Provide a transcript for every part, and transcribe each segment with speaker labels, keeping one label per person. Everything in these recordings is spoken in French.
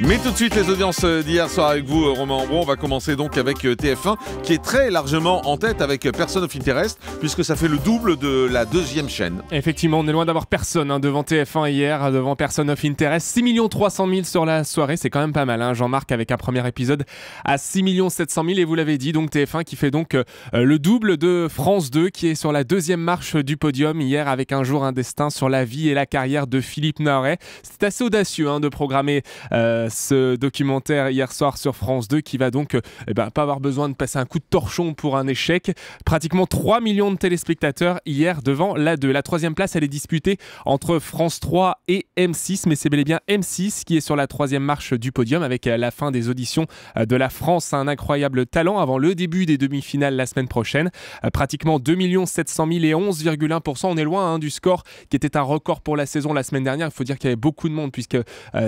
Speaker 1: Mais tout de suite, les audiences d'hier soir avec vous, Romain Ambron. On va commencer donc avec TF1, qui est très largement en tête avec Person of Interest, puisque ça fait le double de la deuxième chaîne.
Speaker 2: Effectivement, on est loin d'avoir personne devant TF1 hier, devant Person of Interest. 6 300 000 sur la soirée, c'est quand même pas mal, Jean-Marc, avec un premier épisode à 6 700 000. Et vous l'avez dit, donc TF1 qui fait donc le double de France 2, qui est sur la deuxième marche du podium hier, avec Un jour, un destin, sur la vie et la carrière de Philippe Noiret. C'était assez audacieux de programmer ce documentaire hier soir sur France 2, qui va donc pas avoir besoin de passer un coup de torchon pour un échec. Pratiquement 3 millions de téléspectateurs hier devant la 2. La troisième place, elle est disputée entre France 3 et M6, mais c'est bel et bien M6 qui est sur la troisième marche du podium, avec la fin des auditions de La France a un incroyable talent avant le début des demi-finales la semaine prochaine. Pratiquement 2 700 000 et 11,1%. On est loin du score qui était un record pour la saison la semaine dernière. Il faut dire qu'il y avait beaucoup de monde puisque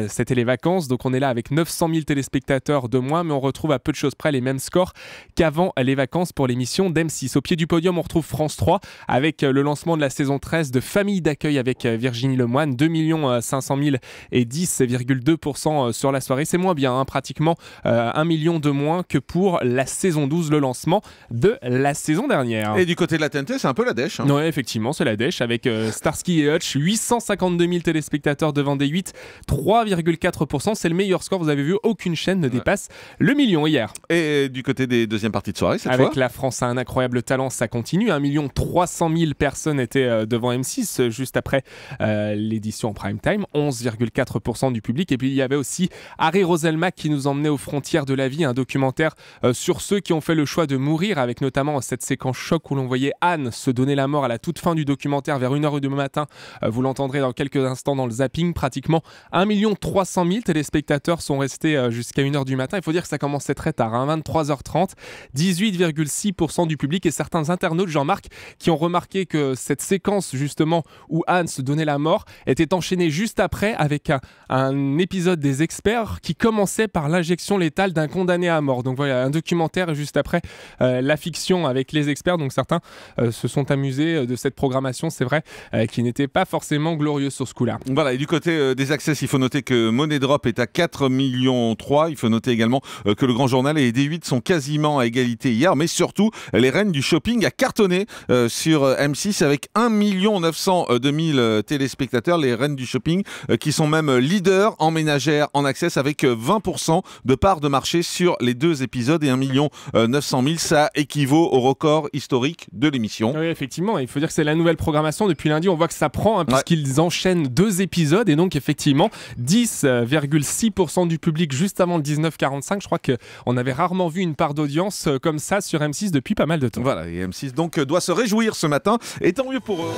Speaker 2: c'était les vacances, donc on est là avec 900 000 téléspectateurs de moins, mais on retrouve à peu de choses près les mêmes scores qu'avant les vacances pour l'émission d'M6. Au pied du podium, on retrouve France 3 avec le lancement de la saison 13 de Famille d'accueil avec Virginie Lemoine, 2 500 000 et 10,2% sur la soirée. C'est moins bien, pratiquement 1 million de moins que pour la saison 12, le lancement de la saison dernière.
Speaker 1: Et du côté de la TNT, c'est un peu la dèche.
Speaker 2: Oui, effectivement, c'est la dèche avec Starsky et Hutch, 852 000 téléspectateurs devant D8, 3,4%. C'est le meilleur score, vous avez vu, aucune chaîne ne dépasse le million hier.
Speaker 1: Et du côté des deuxièmes parties de soirée, cette fois,
Speaker 2: avec La France a un incroyable talent, ça continue. 1 300 000 personnes étaient devant M6 juste après l'édition en prime time, 11,4% du public. Et puis il y avait aussi Harry Roselmack qui nous emmenait aux frontières de la vie, un documentaire sur ceux qui ont fait le choix de mourir, avec notamment cette séquence choc où l'on voyait Anne se donner la mort à la toute fin du documentaire vers 1h du matin. Vous l'entendrez dans quelques instants dans le zapping. Pratiquement 1 300 000 téléspectateurs sont restés jusqu'à 1h du matin. Il faut dire que ça commençait très tard, 23h30, 18,6% du public. Et certains internautes, Jean-Marc, qui ont remarqué que cette séquence justement où Anne se donnait la mort était enchaînée juste après avec un épisode des Experts qui commençait par l'injection létale d'un condamné à mort. Donc voilà, un documentaire juste après la fiction avec les Experts. Donc certains se sont amusés de cette programmation, c'est vrai, qui n'était pas forcément glorieuse sur ce coup-là.
Speaker 1: Voilà, et du côté des access, il faut noter que Money Drop est à 4,3 millions. Il faut noter également que Le Grand Journal et D8 sont quasiment à égalité hier, mais surtout les reines du shopping a cartonné sur M6 avec 1 900 000 téléspectateurs. Les reines du shopping qui sont même leaders en ménagère en access avec 20% de part de marché sur les deux épisodes et 1 900 000. Ça équivaut au record historique de l'émission.
Speaker 2: Oui, effectivement, il faut dire que c'est la nouvelle programmation. Depuis lundi, on voit que ça prend puisqu'ils enchaînent 2 épisodes et donc effectivement 10,6% du public juste avant le 19h45. Je crois qu'on avait rarement vu une part d'audience comme ça sur M6 depuis pas mal de temps.
Speaker 1: Voilà, et M6 donc doit se réjouir ce matin et tant mieux pour eux.